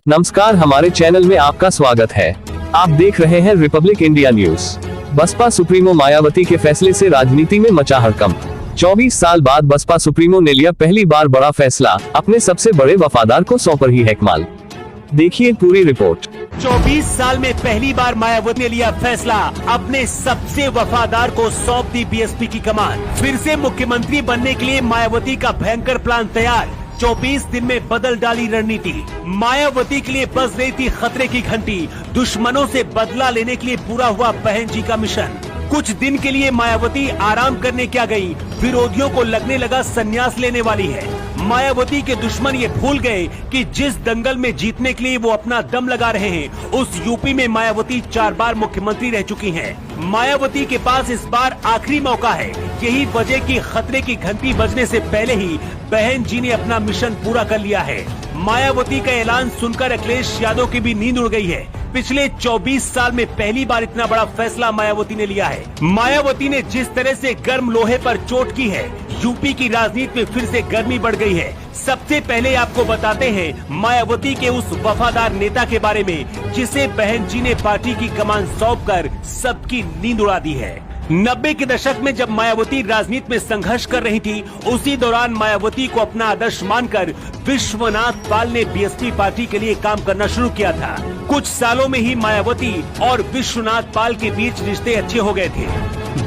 नमस्कार, हमारे चैनल में आपका स्वागत है। आप देख रहे हैं Republic India news. BSP supremo Mayawati के फैसले से राजनीति में मचा हड़कंप। 24 साल बाद बसपा सुप्रीमो ने लिया पहली बार बड़ा फैसला, अपने सबसे बड़े वफादार को सौंप रही है कमान। देखिए पूरी रिपोर्ट। 24 साल में पहली बार मायावती ने लिया फैसला, अपने सबसे वफादार को सौंप दी बीएसपी की कमान। फिर से मुख्यमंत्री बनने के लिए मायावती का भयंकर प्लान तैयार। 24 दिन में बदल डाली रणनीति। मायावती के लिए बज रही थी खतरे की घंटी। दुश्मनों से बदला लेने के लिए पूरा हुआ बहन जी का मिशन। कुछ दिन के लिए मायावती आराम करने क्या गई, विरोधियों को लगने लगा संन्यास लेने वाली है। मायावती के दुश्मन ये भूल गए कि जिस दंगल में जीतने के लिए वो अपना दम लगा रहे हैं, उस यूपी में मायावती 4 बार मुख्यमंत्री रह चुकी हैं। मायावती के पास इस बार आखिरी मौका है। यही वजह की खतरे की घंटी बजने से पहले ही बहन जी ने अपना मिशन पूरा कर लिया है। मायावती का ऐलान सुनकर अखिलेश यादव की भी नींद उड़ गई है। पिछले 24 साल में पहली बार इतना बड़ा फैसला मायावती ने लिया है। मायावती ने जिस तरह से गर्म लोहे पर चोट की है, यूपी की राजनीति में फिर से गर्मी बढ़ गई है। सबसे पहले आपको बताते हैं मायावती के उस वफादार नेता के बारे में, जिसे बहन जी ने पार्टी की कमान सौंपकर सबकी नींद उड़ा दी है। 90 के दशक में जब मायावती राजनीति में संघर्ष कर रही थी, उसी दौरान मायावती को अपना आदर्श मानकर विश्वनाथ पाल ने बीएसपी पार्टी के लिए काम करना शुरू किया था। कुछ सालों में ही मायावती और विश्वनाथ पाल के बीच रिश्ते अच्छे हो गए थे।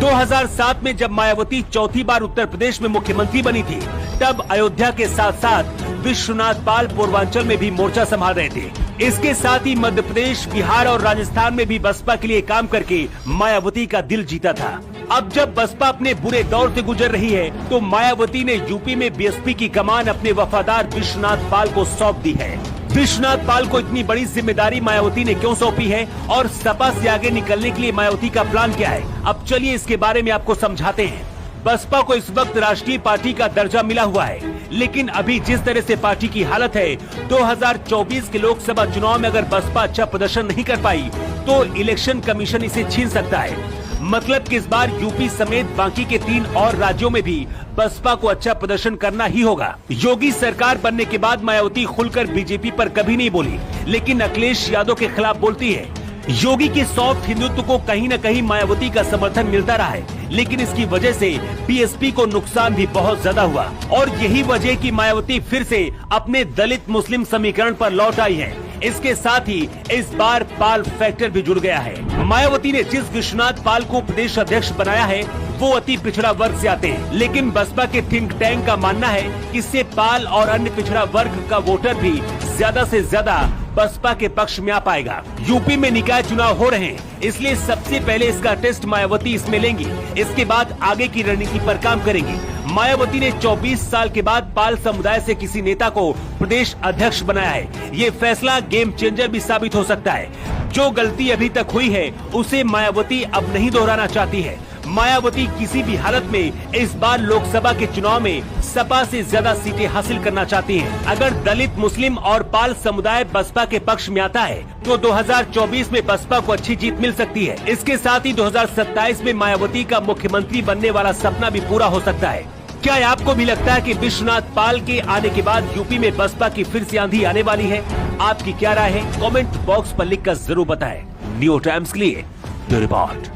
2007 में जब मायावती चौथी बार उत्तर प्रदेश में मुख्यमंत्री बनी थी, तब अयोध्या के साथ साथ विश्वनाथ पाल पूर्वांचल में भी मोर्चा संभाल रहे थे। इसके साथ ही मध्य प्रदेश, बिहार और राजस्थान में भी बसपा के लिए काम करके मायावती का दिल जीता था। अब जब बसपा अपने बुरे दौर से गुजर रही है, तो मायावती ने यूपी में बीएसपी की कमान अपने वफादार विश्वनाथ पाल को सौंप दी है। विश्वनाथ पाल को इतनी बड़ी जिम्मेदारी मायावती ने क्यों सौंपी है और सपा से आगे निकलने के लिए मायावती का प्लान क्या है, अब चलिए इसके बारे में आपको समझाते हैं। बसपा को इस वक्त राष्ट्रीय पार्टी का दर्जा मिला हुआ है, लेकिन अभी जिस तरह से पार्टी की हालत है, 2024 के लोकसभा चुनाव में अगर बसपा अच्छा प्रदर्शन नहीं कर पाई, तो इलेक्शन कमीशन इसे छीन सकता है। मतलब कि इस बार यूपी समेत बाकी के 3 और राज्यों में भी बसपा को अच्छा प्रदर्शन करना ही होगा। योगी सरकार बनने के बाद मायावती खुलकर बीजेपी पर कभी नहीं बोली, लेकिन अखिलेश यादव के खिलाफ बोलती है। योगी के सॉफ्ट हिंदुत्व को कहीं न कहीं मायावती का समर्थन मिलता रहा है, लेकिन इसकी वजह से बीएसपी को नुकसान भी बहुत ज्यादा हुआ। और यही वजह कि मायावती फिर से अपने दलित मुस्लिम समीकरण पर लौट आई है। इसके साथ ही इस बार पाल फैक्टर भी जुड़ गया है। मायावती ने जिस विश्वनाथ पाल को प्रदेश अध्यक्ष बनाया है, वो अति पिछड़ा वर्ग से आते हैं, लेकिन बसपा के थिंक टैंक का मानना है कि इससे पाल और अन्य पिछड़ा वर्ग का वोटर भी ज्यादा से ज्यादा बसपा के पक्ष में आ पाएगा। यूपी में निकाय चुनाव हो रहे हैं, इसलिए सबसे पहले इसका टेस्ट मायावती इसमें लेंगी। इसके बाद आगे की रणनीति पर काम करेंगी। मायावती ने 24 साल के बाद पाल समुदाय से किसी नेता को प्रदेश अध्यक्ष बनाया है। ये फैसला गेम चेंजर भी साबित हो सकता है। जो गलती अभी तक हुई है, उसे मायावती अब नहीं दोहराना चाहती है। मायावती किसी भी हालत में इस बार लोकसभा के चुनाव में सपा से ज्यादा सीटें हासिल करना चाहती हैं। अगर दलित, मुस्लिम और पाल समुदाय बसपा के पक्ष में आता है, तो 2024 में बसपा को अच्छी जीत मिल सकती है। इसके साथ ही 2027 में मायावती का मुख्यमंत्री बनने वाला सपना भी पूरा हो सकता है। क्या आपको भी लगता है कि विश्वनाथ पाल के आने के बाद यूपी में बसपा की फिर से आंधी आने वाली है? आपकी क्या राय है? कमेंट बॉक्स पर लिखकर जरूर बताएं। न्यू टाइम्स के लिए ब्यूरो रिपोर्ट।